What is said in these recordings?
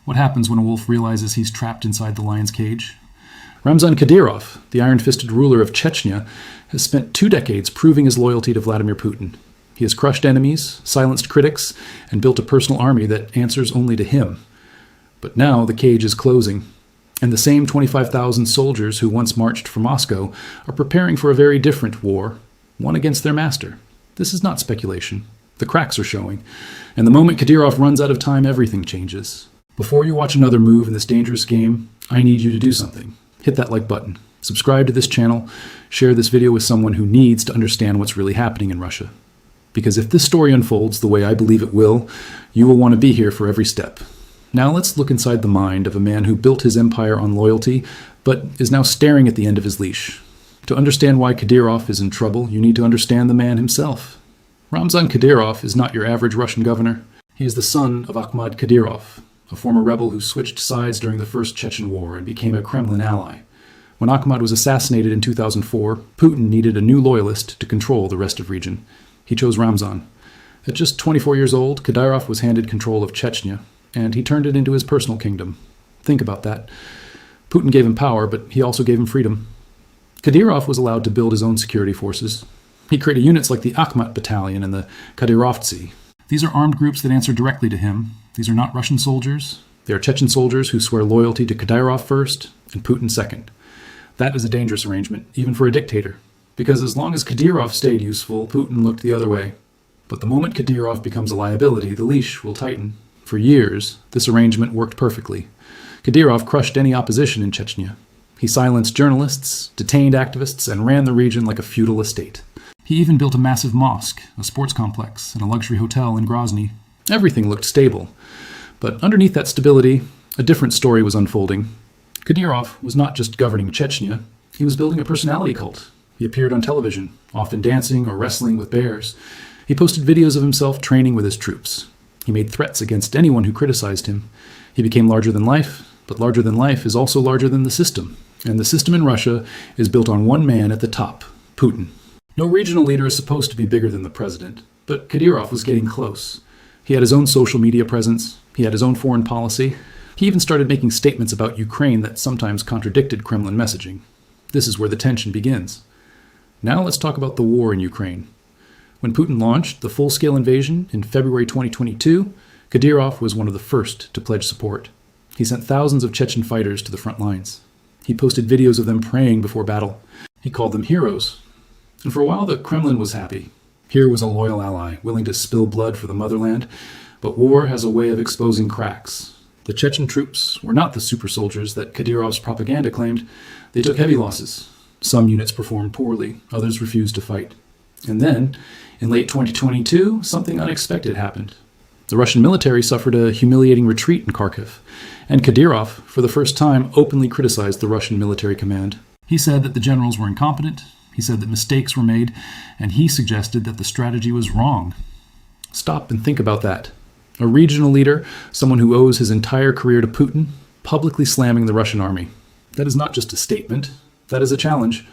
What happens when a wolf realizes he's trapped inside the lion's cage? Ramzan Kadyrov, the iron-fisted ruler of Chechnya, has spent 2 decades proving his loyalty to Vladimir Putin. He has crushed enemies, silenced critics, and built a personal army that answers only to him. But now the cage is closing, and the same 25,000 soldiers who once marched for Moscow are preparing for a very different war, one against their master. This is not speculation. The cracks are showing, and the moment Kadyrov runs out of time, everything changes. Before you watch another move in this dangerous game, I need you to do something. Hit that like button, subscribe to this channel, share this video with someone who needs to understand what's really happening in Russia. Because if this story unfolds the way I believe it will, you will want to be here for every step. Now let's look inside the mind of a man who built his empire on loyalty, but is now staring at the end of his leash. To understand why Kadyrov is in trouble, you need to understand the man himself. Ramzan Kadyrov is not your average Russian governor. He is the son of Akhmat Kadyrov, a former rebel who switched sides during the First Chechen War and became a Kremlin ally. When Akhmat was assassinated in 2004, Putin needed a new loyalist to control the rest of the region. He chose Ramzan. At just 24 years old, Kadyrov was handed control of Chechnya, and he turned it into his personal kingdom. Think about that. Putin gave him power, but he also gave him freedom. Kadyrov was allowed to build his own security forces. He created units like the Akhmat Battalion and the Kadyrovtsy. These are armed groups that answer directly to him. These are not Russian soldiers. They are Chechen soldiers who swear loyalty to Kadyrov first and Putin second. That is a dangerous arrangement, even for a dictator, because as long as Kadyrov stayed useful, Putin looked the other way. But the moment Kadyrov becomes a liability, the leash will tighten. For years, this arrangement worked perfectly. Kadyrov crushed any opposition in Chechnya. He silenced journalists, detained activists, and ran the region like a feudal estate. He even built a massive mosque, a sports complex, and a luxury hotel in Grozny. Everything looked stable. But underneath that stability, a different story was unfolding. Kadyrov was not just governing Chechnya, he was building a personality cult. He appeared on television, often dancing or wrestling with bears. He posted videos of himself training with his troops. He made threats against anyone who criticized him. He became larger than life, but larger than life is also larger than the system. And the system in Russia is built on one man at the top, Putin. No regional leader is supposed to be bigger than the president, but Kadyrov was getting close. He had his own social media presence. He had his own foreign policy. He even started making statements about Ukraine that sometimes contradicted Kremlin messaging. This is where the tension begins. Now let's talk about the war in Ukraine. When Putin launched the full-scale invasion in February 2022, Kadyrov was one of the first to pledge support. He sent thousands of Chechen fighters to the front lines. He posted videos of them praying before battle. He called them heroes. And for a while, the Kremlin was happy. Here was a loyal ally, willing to spill blood for the motherland. But war has a way of exposing cracks. The Chechen troops were not the super soldiers that Kadyrov's propaganda claimed. They took heavy losses. Some units performed poorly, others refused to fight. And then, in late 2022, something unexpected happened. The Russian military suffered a humiliating retreat in Kharkiv, and Kadyrov, for the first time, openly criticized the Russian military command. He said that the generals were incompetent, he said that mistakes were made, and he suggested that the strategy was wrong. Stop and think about that. A regional leader, someone who owes his entire career to Putin, publicly slamming the Russian army. That is not just a statement, that is a challenge.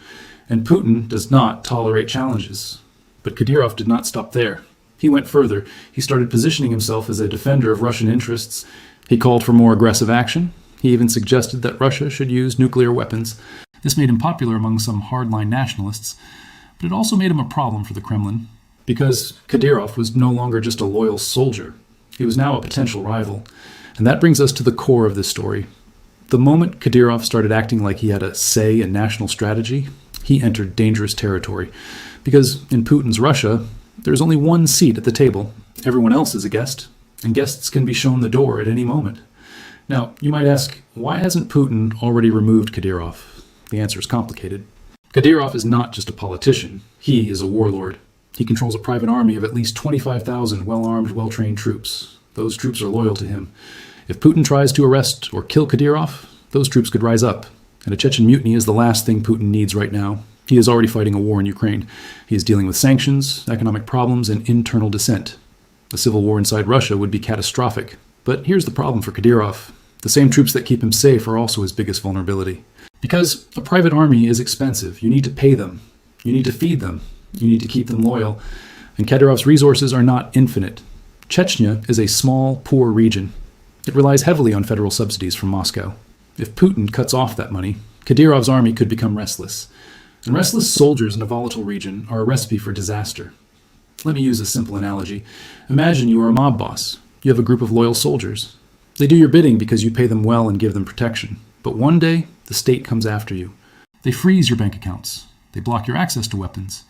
And Putin does not tolerate challenges. But Kadyrov did not stop there. He went further. He started positioning himself as a defender of Russian interests. He called for more aggressive action. He even suggested that Russia should use nuclear weapons. This made him popular among some hardline nationalists, but it also made him a problem for the Kremlin, because Kadyrov was no longer just a loyal soldier. He was now a potential rival. And that brings us to the core of this story. The moment Kadyrov started acting like he had a say in national strategy, he entered dangerous territory. Because in Putin's Russia, there's only one seat at the table. Everyone else is a guest, and guests can be shown the door at any moment. Now, you might ask, why hasn't Putin already removed Kadyrov? The answer is complicated. Kadyrov is not just a politician. He is a warlord. He controls a private army of at least 25,000 well-armed, well-trained troops. Those troops are loyal to him. If Putin tries to arrest or kill Kadyrov, those troops could rise up. And a Chechen mutiny is the last thing Putin needs right now. He is already fighting a war in Ukraine. He is dealing with sanctions, economic problems, and internal dissent. A civil war inside Russia would be catastrophic. But here's the problem for Kadyrov. The same troops that keep him safe are also his biggest vulnerability. Because a private army is expensive. You need to pay them. You need to feed them. You need to keep them loyal. And Kadyrov's resources are not infinite. Chechnya is a small, poor region. It relies heavily on federal subsidies from Moscow. If Putin cuts off that money, Kadyrov's army could become restless. And restless soldiers in a volatile region are a recipe for disaster. Let me use a simple analogy. Imagine you are a mob boss. You have a group of loyal soldiers. They do your bidding because you pay them well and give them protection. But one day, the state comes after you. They freeze your bank accounts. They block your access to weapons.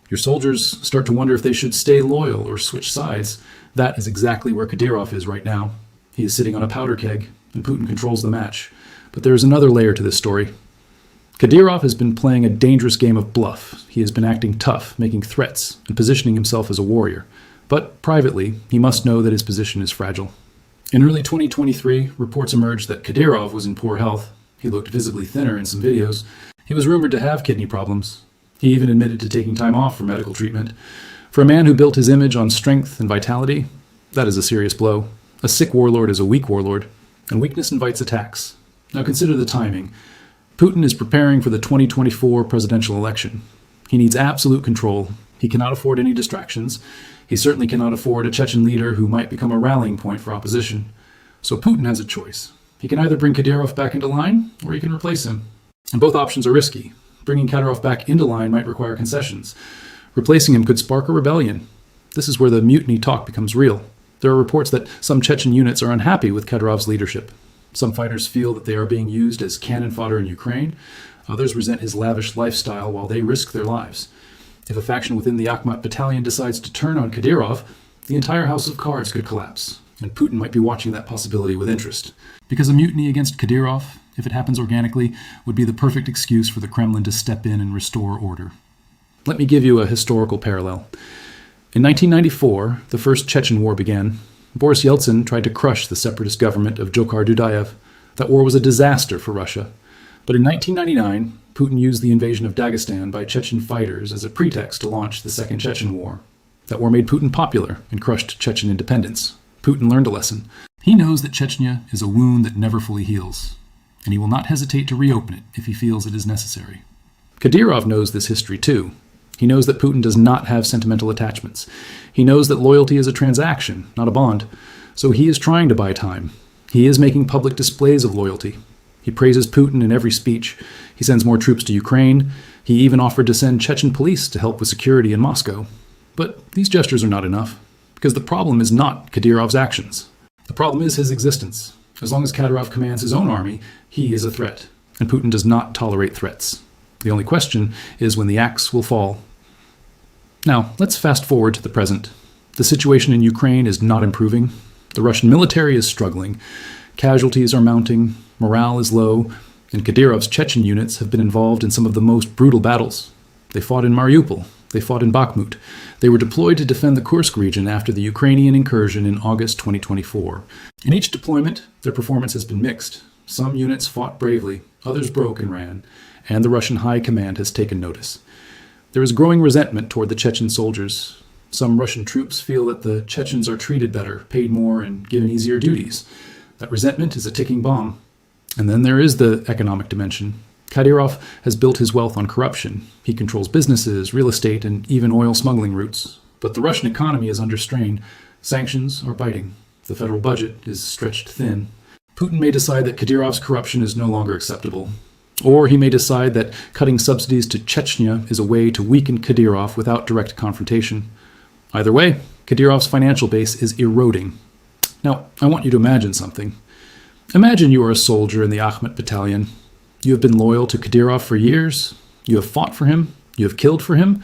Your soldiers start to wonder if they should stay loyal or switch sides. That is exactly where Kadyrov is right now. He is sitting on a powder keg, and Putin controls the match. But there is another layer to this story. Kadyrov has been playing a dangerous game of bluff. He has been acting tough, making threats, and positioning himself as a warrior. But privately, he must know that his position is fragile. In early 2023, reports emerged that Kadyrov was in poor health. He looked visibly thinner in some videos. He was rumored to have kidney problems. He even admitted to taking time off for medical treatment. For a man who built his image on strength and vitality, that is a serious blow. A sick warlord is a weak warlord, and weakness invites attacks. Now consider the timing. Putin is preparing for the 2024 presidential election. He needs absolute control. He cannot afford any distractions. He certainly cannot afford a Chechen leader who might become a rallying point for opposition. So Putin has a choice. He can either bring Kadyrov back into line, or he can replace him. And both options are risky. Bringing Kadyrov back into line might require concessions. Replacing him could spark a rebellion. This is where the mutiny talk becomes real. There are reports that some Chechen units are unhappy with Kadyrov's leadership. Some fighters feel that they are being used as cannon fodder in Ukraine. Others resent his lavish lifestyle while they risk their lives. If a faction within the Akhmat battalion decides to turn on Kadyrov, the entire house of cards could collapse, and Putin might be watching that possibility with interest. Because a mutiny against Kadyrov, if it happens organically, would be the perfect excuse for the Kremlin to step in and restore order. Let me give you a historical parallel. In 1994, the First Chechen War began. Boris Yeltsin tried to crush the separatist government of Dzhokhar Dudayev. That war was a disaster for Russia. But in 1999, Putin used the invasion of Dagestan by Chechen fighters as a pretext to launch the Second Chechen War. That war made Putin popular and crushed Chechen independence. Putin learned a lesson. He knows that Chechnya is a wound that never fully heals, and he will not hesitate to reopen it if he feels it is necessary. Kadyrov knows this history too. He knows that Putin does not have sentimental attachments. He knows that loyalty is a transaction, not a bond. So he is trying to buy time. He is making public displays of loyalty. He praises Putin in every speech. He sends more troops to Ukraine. He even offered to send Chechen police to help with security in Moscow. But these gestures are not enough, because the problem is not Kadyrov's actions. The problem is his existence. As long as Kadyrov commands his own army, he is a threat, and Putin does not tolerate threats. The only question is when the axe will fall. Now, let's fast forward to the present. The situation in Ukraine is not improving. The Russian military is struggling. Casualties are mounting, morale is low, and Kadyrov's Chechen units have been involved in some of the most brutal battles. They fought in Mariupol. They fought in Bakhmut. They were deployed to defend the Kursk region after the Ukrainian incursion in August 2024. In each deployment, their performance has been mixed. Some units fought bravely, others broke and ran, and the Russian high command has taken notice. There is growing resentment toward the Chechen soldiers. Some Russian troops feel that the Chechens are treated better, paid more, and given easier duties. That resentment is a ticking bomb. And then there is the economic dimension. Kadyrov has built his wealth on corruption. He controls businesses, real estate, and even oil smuggling routes. But the Russian economy is under strain. Sanctions are biting. The federal budget is stretched thin. Putin may decide that Kadyrov's corruption is no longer acceptable. Or he may decide that cutting subsidies to Chechnya is a way to weaken Kadyrov without direct confrontation. Either way, Kadyrov's financial base is eroding. Now, I want you to imagine something. Imagine you are a soldier in the Akhmat battalion. You have been loyal to Kadyrov for years. You have fought for him. You have killed for him.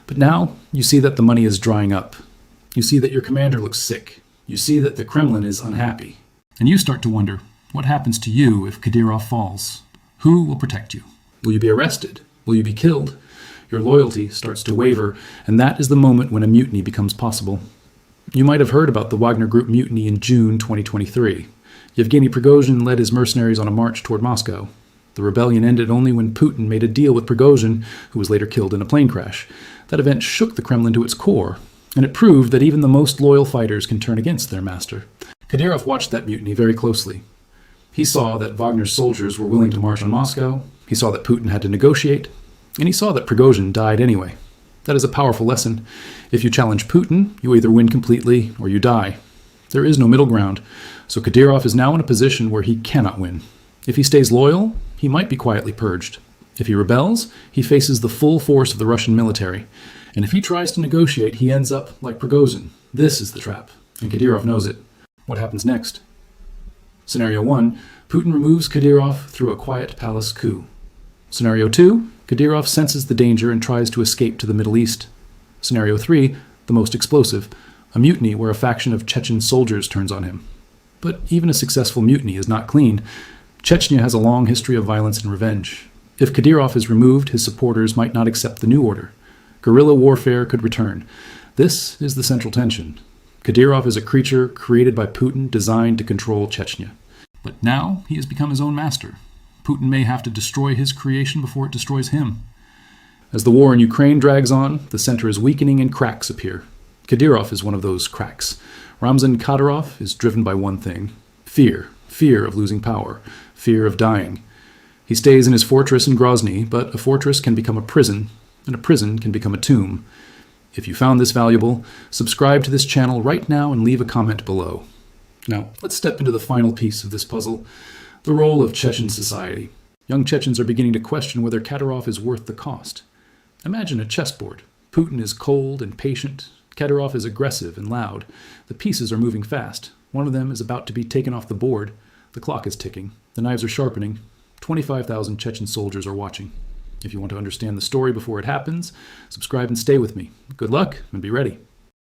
But now you see that the money is drying up. You see that your commander looks sick. You see that the Kremlin is unhappy. And you start to wonder, what happens to you if Kadyrov falls? Who will protect you? Will you be arrested? Will you be killed? Your loyalty starts to waver, and that is the moment when a mutiny becomes possible. You might have heard about the Wagner Group mutiny in June 2023. Yevgeny Prigozhin led his mercenaries on a march toward Moscow. The rebellion ended only when Putin made a deal with Prigozhin, who was later killed in a plane crash. That event shook the Kremlin to its core, and it proved that even the most loyal fighters can turn against their master. Kadyrov watched that mutiny very closely. He saw that Wagner's soldiers were willing to march on Moscow, he saw that Putin had to negotiate, and he saw that Prigozhin died anyway. That is a powerful lesson. If you challenge Putin, you either win completely or you die. There is no middle ground, so Kadyrov is now in a position where he cannot win. If he stays loyal, he might be quietly purged. If he rebels, he faces the full force of the Russian military. And if he tries to negotiate, he ends up like Prigozhin. This is the trap, and Kadyrov knows it. What happens next? Scenario 1, Putin removes Kadyrov through a quiet palace coup. Scenario 2, Kadyrov senses the danger and tries to escape to the Middle East. Scenario 3, the most explosive, a mutiny where a faction of Chechen soldiers turns on him. But even a successful mutiny is not clean. Chechnya has a long history of violence and revenge. If Kadyrov is removed, his supporters might not accept the new order. Guerrilla warfare could return. This is the central tension. Kadyrov is a creature created by Putin designed to control Chechnya. But now he has become his own master. Putin may have to destroy his creation before it destroys him. As the war in Ukraine drags on, the center is weakening and cracks appear. Kadyrov is one of those cracks. Ramzan Kadyrov is driven by one thing: fear. Fear of losing power. Fear of dying. He stays in his fortress in Grozny, but a fortress can become a prison, and a prison can become a tomb. If you found this valuable, subscribe to this channel right now and leave a comment below. Now, let's step into the final piece of this puzzle, the role of Chechen society. Young Chechens are beginning to question whether Kadyrov is worth the cost. Imagine a chessboard. Putin is cold and patient. Kadyrov is aggressive and loud. The pieces are moving fast. One of them is about to be taken off the board. The clock is ticking. The knives are sharpening. 25,000 Chechen soldiers are watching. If you want to understand the story before it happens, subscribe and stay with me. Good luck, and be ready.